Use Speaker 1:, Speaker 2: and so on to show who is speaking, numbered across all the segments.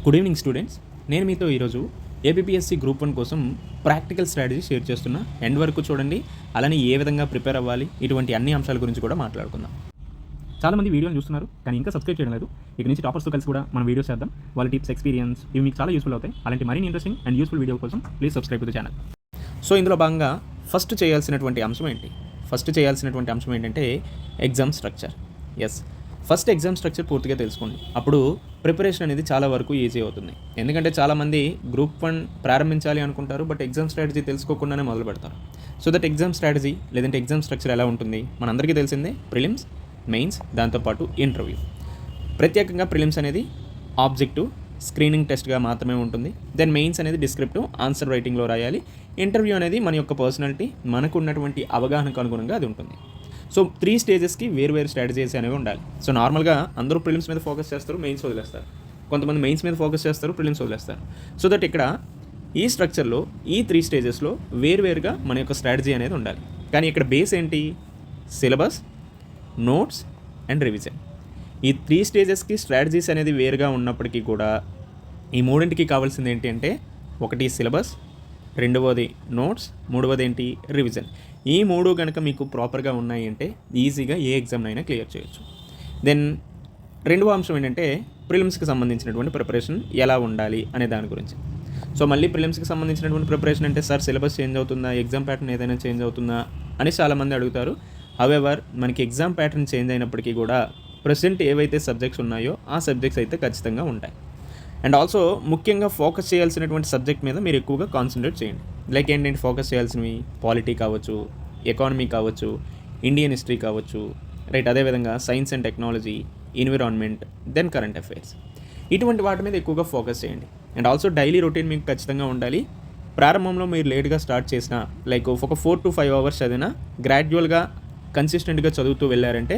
Speaker 1: Good evening students. నేను మీతో ఈరోజు ఏపీఎస్సి గ్రూప్ 1 కోసం ప్రాక్టికల్ స్ట్రాటజీ షేర్ చేస్తున్నా. ఎండ్ వరకు చూడండి. అలానే ఏ విధంగా ప్రిపేర్ అవ్వాలి, ఇటువంటి అన్ని అంశాల గురించి కూడా మాట్లాడుకుందాం. చాలామంది వీడియోని చూస్తున్నారు కానీ ఇంకా సబ్స్క్రైబ్ చేయడం లేదు. ఇక నుంచి టాపర్స్తో కలిసి కూడా మనం వీడియోస్ చేద్దాం. వాళ్ళ టిప్స్, ఎక్స్పీరియన్స్ ఇవి మీకు చాలా యూస్ఫుల్ అవుతాయి. అలాంటి మరిన్ని ఇంట్రెస్టింగ్ అండ్ యూస్ఫుల్ వీడియో కోసం please subscribe to the channel. So ఇందులో భాగంగా ఫస్ట్ చేయాల్సినటువంటి అంశం ఏంటంటే exam structure. First exam structure పూర్తిగా తెలుసుకోండి. అప్పుడు ప్రిపరేషన్ అనేది చాలా వరకు ఈజీ అవుతుంది. ఎందుకంటే చాలామంది గ్రూప్ 1 ప్రారంభించాలి అనుకుంటారు, బట్ ఎగ్జామ్ స్ట్రాటజీ తెలుసుకోకుండానే మొదలు పెడతారు. సో దట్ ఎగ్జామ్ స్ట్రాటజీ లేదంటే ఎగ్జామ్ స్ట్రక్చర్ ఎలా ఉంటుంది మనందరికీ తెలిసిందే. ప్రిలిమ్స్, మెయిన్స్, దాంతోపాటు ఇంటర్వ్యూ. ప్రత్యేకంగా ప్రిలిమ్స్ అనేది ఆబ్జెక్టివ్ స్క్రీనింగ్ టెస్ట్గా మాత్రమే ఉంటుంది. దెన్ మెయిన్స్ అనేది డిస్క్రిప్టివ్ ఆన్సర్ రైటింగ్లో రాయాలి. ఇంటర్వ్యూ అనేది మన యొక్క పర్సనాలిటీ, మనకు ఉన్నటువంటి అవగాహనకు అనుగుణంగా అది ఉంటుంది. సో 3 స్టేజెస్కి వేరు స్ట్రాటజీస్ అనేవి ఉండాలి. సో నార్మల్గా అందరూ ప్రిలిమ్స్ మీద ఫోకస్ చేస్తారు, మెయిన్స్ వదిలేస్తారు. కొంతమంది మెయిన్స్ మీద ఫోకస్ చేస్తారు, ప్రిలిమ్స్ వదిలేస్తారు. సో దట్ ఇక్కడ ఈ స్ట్రక్చర్లో ఈ 3 స్టేజెస్లో వేరుగా మన యొక్క స్ట్రాటజీ అనేది ఉండాలి. కానీ ఇక్కడ బేస్ ఏంటి? Syllabus, notes and revision. ఈ 3 స్టేజెస్కి స్ట్రాటజీస్ అనేది వేరుగా ఉన్నప్పటికీ కూడా ఈ మూడింటికి కావాల్సింది ఏంటి అంటే, ఒకటి సిలబస్, రెండవది నోట్స్, మూడవది ఏంటి? రివిజన్. ఈ 3 కనుక మీకు ప్రాపర్గా ఉన్నాయి అంటే ఈజీగా ఏ ఎగ్జామ్నైనా క్లియర్ చేయొచ్చు. దెన్ రెండవ అంశం ఏంటంటే ప్రిలిమ్స్కి సంబంధించినటువంటి ప్రిపరేషన్ ఎలా ఉండాలి అనే దాని గురించి. సో మళ్ళీ ప్రిలిమ్స్కి సంబంధించినటువంటి ప్రిపరేషన్ అంటే సార్ సిలబస్ చేంజ్ అవుతుందా, ఎగ్జామ్ ప్యాటర్న్ ఏదైనా చేంజ్ అవుతుందా అని చాలామంది అడుగుతారు. హౌఎవర్ మనకి ఎగ్జామ్ ప్యాటర్న్ చేంజ్ అయినప్పటికీ కూడా ప్రెసెంట్ ఏవైతే సబ్జెక్ట్స్ ఉన్నాయో ఆ సబ్జెక్ట్స్ అయితే ఖచ్చితంగా ఉంటాయి. అండ్ ఆల్సో ముఖ్యంగా ఫోకస్ చేయాల్సినటువంటి సబ్జెక్ట్ మీద మీరు ఎక్కువగా కాన్సన్ట్రేట్ చేయండి. లైక్ ఏంటంటే ఫోకస్ చేయాల్సినవి పాలిటీ కావచ్చు, ఎకానమీ కావచ్చు, ఇండియన్ హిస్టరీ కావచ్చు, రైట్. అదేవిధంగా science and technology, environment, then current affairs. ఇటువంటి వాటి మీద ఎక్కువగా ఫోకస్ చేయండి. అండ్ ఆల్సో డైలీ రొటీన్ మీకు ఖచ్చితంగా ఉండాలి. ప్రారంభంలో మీరు లేట్గా స్టార్ట్ చేసిన లైక్ ఒక 4 to 5 అవర్స్ చదివినా గ్రాడ్యువల్గా కన్సిస్టెంట్గా చదువుతూ వెళ్ళారంటే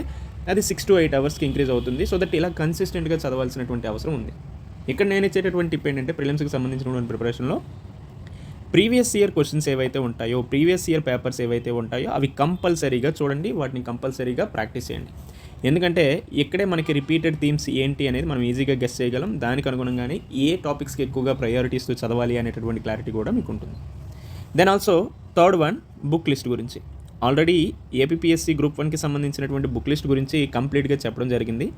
Speaker 1: అది 6 to 8 అవర్స్కి ఇంక్రీజ్ అవుతుంది. సో దట్ ఇలా కన్సిస్టెంట్గా చదవాల్సినటువంటి అవసరం ఉంది. ఇక్కడ నేను ఇచ్చేటటువంటి టిప్ ఏంటంటే ప్రిలిమ్స్కి సంబంధించినటువంటి ప్రిపరేషన్లో ప్రీవియస్ ఇయర్ క్వశ్చన్స్ ఏవైతే ఉంటాయో, ప్రీవియస్ ఇయర్ పేపర్స్ ఏవైతే ఉంటాయో అవి కంపల్సరీగా చూడండి, వాటిని కంపల్సరీగా ప్రాక్టీస్ చేయండి. ఎందుకంటే ఇక్కడే మనకి రిపీటెడ్ థీమ్స్ ఏంటి అనేది మనం ఈజీగా గెస్ చేయగలం. దానికి అనుగుణంగానే ఏ టాపిక్స్కి ఎక్కువగా ప్రయారిటీస్ చదవాలి అనేటటువంటి క్లారిటీ కూడా మీకు ఉంటుంది. Then also third one, book list గురించి. ఆల్రెడీ ఏపీఎస్సి గ్రూప్ 1కి సంబంధించినటువంటి బుక్ లిస్ట్ గురించి కంప్లీట్గా చెప్పడం జరిగింది.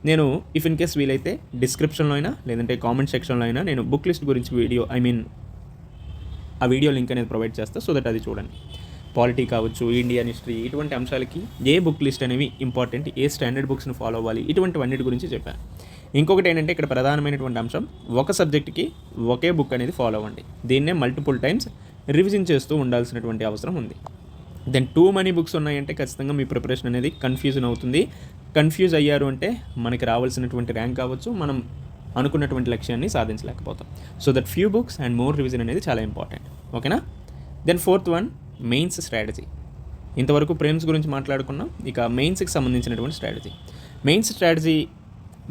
Speaker 1: నేను ఇఫ్ ఇన్ కేస్ వీలైతే డిస్క్రిప్షన్లో అయినా లేదంటే కామెంట్ సెక్షన్లో అయినా నేను బుక్ లిస్ట్ గురించి ఆ వీడియో లింక్ అనేది ప్రొవైడ్ చేస్తా. సో దట్ అది చూడండి. పాలిటీ కావచ్చు, ఇండియన్ హిస్టరీ, ఇటువంటి అంశాలకి ఏ బుక్ లిస్ట్ అనేవి ఇంపార్టెంట్, ఏ స్టాండర్డ్ బుక్స్ని ఫాలో అవ్వాలి, ఇటువంటివన్నిటి గురించి చెప్పాను. ఇంకొకటి ఏంటంటే ఇక్కడ ప్రధానమైనటువంటి అంశం, ఒక సబ్జెక్ట్కి ఒకే బుక్ అనేది ఫాలో అవ్వండి. దీన్నే మల్టిపుల్ టైమ్స్ రివిజన్ చేస్తూ ఉండాల్సినటువంటి అవసరం ఉంది. దెన్ టూ మనీ బుక్స్ ఉన్నాయంటే ఖచ్చితంగా మీ ప్రిపరేషన్ అనేది కన్ఫ్యూజన్ అవుతుంది. కన్ఫ్యూజ్ అయ్యారు అంటే మనకి రావాల్సినటువంటి ర్యాంక్ కావచ్చు, మనం అనుకున్నటువంటి లక్ష్యాన్ని సాధించలేకపోతాం. So that few books and more revision అనేది చాలా ఇంపార్టెంట్. ఓకేనా? Then fourth one, mains strategy. ఇంతవరకు ప్రిలిమ్స్ గురించి మాట్లాడుకున్నాం. ఇక మెయిన్స్కి సంబంధించినటువంటి స్ట్రాటజీ.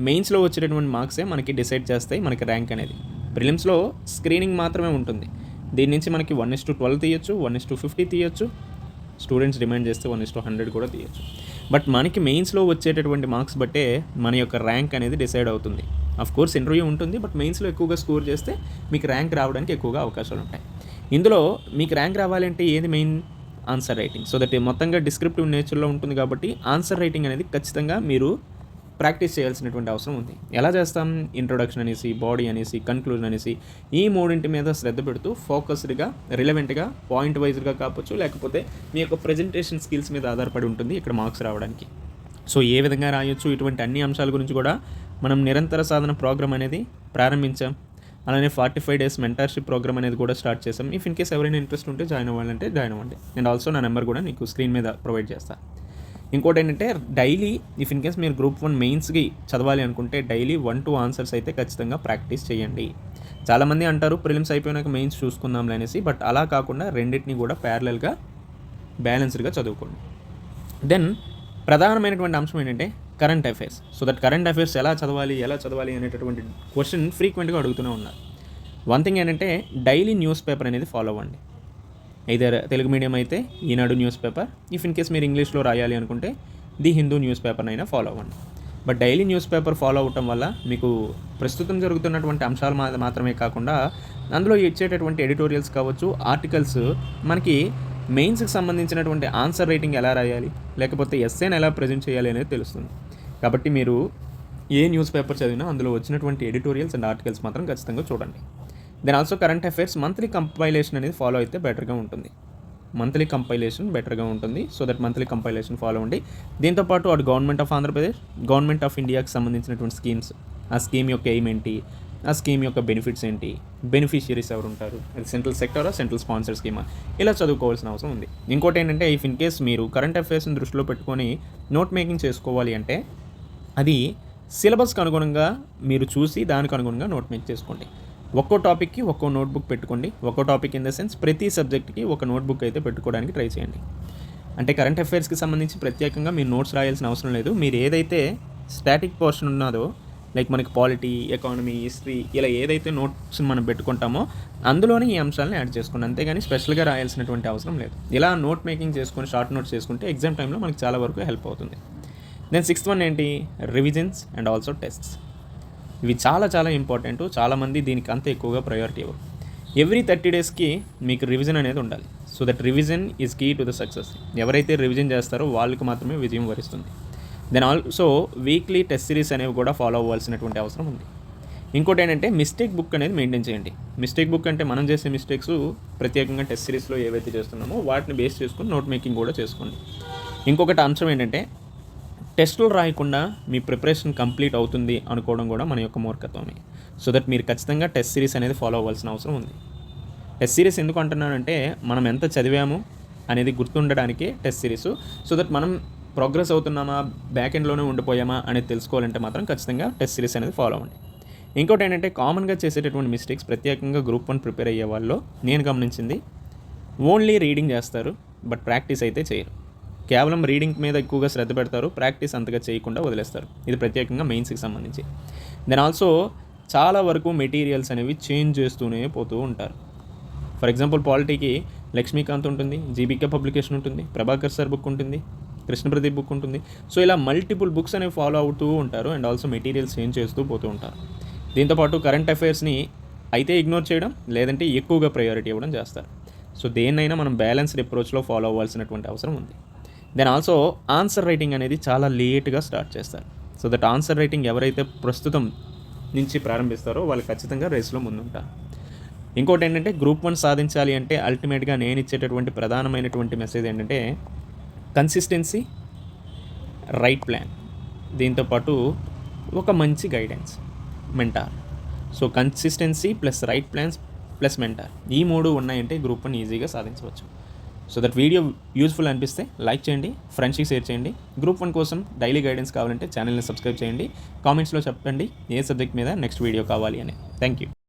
Speaker 1: మెయిన్స్లో వచ్చేటటువంటి మార్క్సే మనకి డిసైడ్ చేస్తాయి మనకి ర్యాంక్ అనేది. ప్రిలిమ్స్లో స్క్రీనింగ్ మాత్రమే ఉంటుంది. దీని నుంచి మనకి 1:12 తీయచ్చు, 1:50 తీయచ్చు, స్టూడెంట్స్ డిమాండ్ చేస్తే 1:100 కూడా తీయచ్చు. బట్ మనకి మెయిన్స్లో వచ్చేటటువంటి మార్క్స్ బట్టే మన యొక్క ర్యాంక్ అనేది డిసైడ్ అవుతుంది. కోర్స్ ఇంటర్వ్యూ ఉంటుంది, బట్ మెయిన్స్లో ఎక్కువగా స్కోర్ చేస్తే మీకు ర్యాంక్ రావడానికి ఎక్కువగా అవకాశాలు ఉంటాయి. ఇందులో మీకు ర్యాంక్ రావాలంటే ఏది main? Answer writing. So that మొత్తంగా డిస్క్రిప్టివ్ నేచర్లో ఉంటుంది కాబట్టి ఆన్సర్ రైటింగ్ అనేది ఖచ్చితంగా మీరు ప్రాక్టీస్ చేయాల్సినటువంటి అవసరం ఉంది. ఎలా చేస్తాం? ఇంట్రొడక్షన్ అనేసి, బాడీ అనేసి, కన్క్లూజన్ అనేసి ఈ మూడింటి మీద శ్రద్ధ పెడుతూ ఫోకస్డ్గా, రిలవెంట్గా, పాయింట్ వైజ్గా కావచ్చు, లేకపోతే మీ యొక్క ప్రజెంటేషన్ స్కిల్స్ మీద ఆధారపడి ఉంటుంది ఇక్కడ మార్క్స్ రావడానికి. సో ఏ విధంగా రాయొచ్చు, ఇటువంటి అన్ని అంశాల గురించి కూడా మనం నిరంతర సాధన ప్రోగ్రామ్ అనేది ప్రారంభించాం. అలానే 45 days మెంటర్షిప్ ప్రోగ్రామ్ అనేది కూడా స్టార్ట్ చేసాం. ఇఫ్ ఇన్ కేస్ ఎవరైనా ఇంట్రెస్ట్ ఉంటే జాయిన్ అవ్వాలంటే జాయిన్ అవ్వండి. అండ్ ఆల్సో నా నెంబర్ కూడా నీకు స్క్రీన్ మీద ప్రొవైడ్ చేస్తాను. ఇంకోటి ఏంటంటే డైలీ ఇఫ్ ఇన్ కేస్ మీరు గ్రూప్ 1 మెయిన్స్కి చదవాలి అనుకుంటే డైలీ 1-2 ఆన్సర్స్ అయితే ఖచ్చితంగా ప్రాక్టీస్ చేయండి. చాలామంది అంటారు ప్రిలిమ్స్ అయిపోయినాక మెయిన్స్ చూసుకుందాంలే అనేసి, బట్ అలా కాకుండా రెండింటిని కూడా ప్యారలల్గా బ్యాలెన్స్డ్గా చదువుకోండి. దెన్ ప్రధానమైనటువంటి అంశం ఏంటంటే current affairs. So that current affairs ఎలా చదవాలి అనేటటువంటి క్వశ్చన్ ఫ్రీక్వెంట్గా అడుగుతూనే ఉన్నారు. వన్ థింగ్ ఏంటంటే డైలీ న్యూస్ పేపర్ అనేది ఫాలో అవ్వండి. ఐదర్ తెలుగు మీడియం అయితే Eenadu news paper, if in case మీరు ఇంగ్లీష్లో రాయాలి అనుకుంటే ది హిందూ న్యూస్ పేపర్నైనా ఫాలో అవ్వండి. But daily news paper follow అవటం వల్ల మీకు ప్రస్తుతం జరుగుతున్నటువంటి అంశాలు మాత్రమే కాకుండా అందులో ఇచ్చేటటువంటి ఎడిటోరియల్స్ కావచ్చు, ఆర్టికల్స్ మనకి మెయిన్స్కి సంబంధించినటువంటి ఆన్సర్ రైటింగ్ ఎలా రాయాలి, లేకపోతే ఎస్సేని ఎలా ప్రజెంట్ చేయాలి అనేది తెలుస్తుంది. కాబట్టి మీరు ఏ న్యూస్ పేపర్ చదివినా అందులో వచ్చినటువంటి ఎడిటోరియల్స్ అండ్ ఆర్టికల్స్ మాత్రం ఖచ్చితంగా చూడండి. Then also current affairs monthly compilation అనేది ఫాలో అయితే బెటర్గా ఉంటుంది. So that monthly compilation follow అండి. దీంతోపాటు అటు government of Andhra Pradesh, government of ఇండియాకి సంబంధించినటువంటి స్కీమ్స్, ఆ స్కీమ్ యొక్క ఎయిమ్ ఏంటి, ఆ స్కీమ్ యొక్క బెనిఫిట్స్ ఏంటి, బెనిఫిషియరీస్ ఎవరు ఉంటారు, అది సెంట్రల్ సెక్టరా సెంట్రల్ స్పాన్సర్ స్కీమా, ఇలా చదువుకోవాల్సిన అవసరం ఉంది. ఇంకోటి ఏంటంటే, ఇఫ్ ఇన్ కేస్ మీరు కరెంట్ అఫైర్స్ని దృష్టిలో పెట్టుకొని నోట్ మేకింగ్ చేసుకోవాలి అంటే అది సిలబస్కి అనుగుణంగా మీరు చూసి దానికి అనుగుణంగా నోట్ మేక్ చేసుకోండి. ఒక్కో టాపిక్కి ఒక్కో నోట్బుక్ పెట్టుకోండి. ఒక్కో టాపిక్ ఇన్ ద సెన్స్ ప్రతి సబ్జెక్ట్కి ఒక నోట్బుక్ అయితే పెట్టుకోవడానికి ట్రై చేయండి. అంటే కరెంట్ అఫైర్స్కి సంబంధించి ప్రత్యేకంగా మీరు నోట్స్ రాయాల్సిన అవసరం లేదు. మీరు ఏదైతే స్టాటిక్ పోర్షన్ ఉన్నదో, లైక్ మనకి పాలిటీ, ఎకానమీ, హిస్టరీ, ఇలా ఏదైతే నోట్స్ మనం పెట్టుకుంటామో అందులోనే ఈ అంశాలను యాడ్ చేసుకోండి. అంతేగాని స్పెషల్గా రాయాల్సినటువంటి అవసరం లేదు. ఇలా నోట్ మేకింగ్ చేసుకొని షార్ట్ నోట్స్ చేసుకుంటే ఎగ్జామ్ టైంలో మనకి చాలా వరకు హెల్ప్ అవుతుంది. దెన్ 6th వన్ ఏంటి, రివిజన్స్ అండ్ ఆల్సో టెస్ట్స్. ఇవి చాలా చాలా ఇంపార్టెంట్. చాలామంది దీనికి అంత ఎక్కువగా ప్రయారిటీ ఇవ్వరు. ఎవ్రీ 30 డేస్కి మీకు రివిజన్ అనేది ఉండాలి. So that revision is key to the success. ఎవరైతే రివిజన్ చేస్తారో వాళ్ళకి మాత్రమే విజయం వరిస్తుంది. Then also weekly test series అనేవి కూడా ఫాలో అవ్వాల్సినటువంటి అవసరం ఉంది. ఇంకోటి ఏంటంటే మిస్టేక్ బుక్ అనేది మెయింటైన్ చేయండి. మిస్టేక్ బుక్ అంటే మనం చేసే మిస్టేక్స్ ప్రత్యేకంగా టెస్ట్ సిరీస్లో ఏవైతే చేస్తున్నామో వాటిని బేస్ చేసుకుని నోట్ మేకింగ్ కూడా చేసుకోండి. ఇంకొకటి అంశం ఏంటంటే, టెస్టులు రాయకుండా మీ ప్రిపరేషన్ కంప్లీట్ అవుతుంది అనుకోవడం కూడా మన యొక్క మూర్ఖత్వమే. సో దట్ మీరు ఖచ్చితంగా టెస్ట్ సిరీస్ అనేది ఫాలో అవ్వాల్సిన అవసరం ఉంది. టెస్ట్ సిరీస్ ఎందుకు అంటున్నానంటే, మనం ఎంత చదివాము అనేది గుర్తుండడానికి టెస్ట్ సిరీస్. సో దట్ మనం ప్రోగ్రెస్ అవుతున్నామా, బ్యాక్ ఎండ్లోనే ఉండిపోయామా అనేది తెలుసుకోవాలంటే మాత్రం ఖచ్చితంగా టెస్ట్ సిరీస్ అనేది ఫాలో అవ్వండి. ఇంకోటి ఏంటంటే, కామన్గా చేసేటటువంటి మిస్టేక్స్ ప్రత్యేకంగా గ్రూప్ 1 ప్రిపేర్ అయ్యే వాళ్ళు నేను గమనించింది, ఓన్లీ రీడింగ్ చేస్తారు బట్ ప్రాక్టీస్ అయితే చేయరు. కేవలం రీడింగ్ మీద ఎక్కువగా శ్రద్ధ పెడతారు, ప్రాక్టీస్ అంతగా చేయకుండా వదిలేస్తారు. ఇది ప్రత్యేకంగా మెయిన్స్కి సంబంధించి. దెన్ ఆల్సో చాలా వరకు మెటీరియల్స్ అనేవి చేంజ్ చేస్తూనే పోతూ ఉంటారు. ఫర్ ఎగ్జాంపుల్ పాలిటీకి లక్ష్మీకాంత్ ఉంటుంది, జీబీకే పబ్లికేషన్ ఉంటుంది, ప్రభాకర్ సార్ బుక్ ఉంటుంది, కృష్ణప్రదీప్ బుక్ ఉంటుంది. సో ఇలా మల్టిపుల్ బుక్స్ అనేవి ఫాలో అవుతూ ఉంటారు అండ్ ఆల్సో మెటీరియల్స్ చేంజ్ చేస్తూ పోతూ ఉంటారు. దీంతోపాటు కరెంట్ అఫైర్స్ని అయితే ఇగ్నోర్ చేయడం, లేదంటే ఎక్కువగా ప్రయారిటీ ఇవ్వడం చేస్తారు. సో దేన్నైనా మనం బ్యాలెన్స్డ్ అప్రోచ్లో ఫాలో అవ్వాల్సినటువంటి అవసరం ఉంది. దెన్ ఆల్సో ఆన్సర్ రైటింగ్ అనేది చాలా లేట్గా స్టార్ట్ చేస్తారు. సో దట్ ఆన్సర్ రైటింగ్ ఎవరైతే ప్రస్తుతం నుంచి ప్రారంభిస్తారో వాళ్ళు ఖచ్చితంగా రేస్లో ముందుంటారు. ఇంకోటి ఏంటంటే, గ్రూప్ 1 సాధించాలి అంటే అల్టిమేట్గా నేను ఇచ్చేటటువంటి ప్రధానమైనటువంటి మెసేజ్ ఏంటంటే, కన్సిస్టెన్సీ, రైట్ ప్లాన్, దీంతోపాటు ఒక మంచి guidance, mentor. So consistency plus right plans plus mentor, ఈ 3 ఉన్నాయంటే గ్రూప్ 1 ఈజీగా సాధించవచ్చు. సో దట్ వీడియో యూస్ఫుల్ అనిపిస్తే లైక్ చేయండి, ఫ్రెండ్స్కి షేర్ చేయండి. గ్రూప్ 1 కోసం డైలీ గైడెన్స్ కావాలంటే ఛానల్ని సబ్స్క్రైబ్ చేయండి. కామెంట్స్లో చెప్పండి ఏ సబ్జెక్ట్ మీద నెక్స్ట్ వీడియో కావాలి అని. Thank you.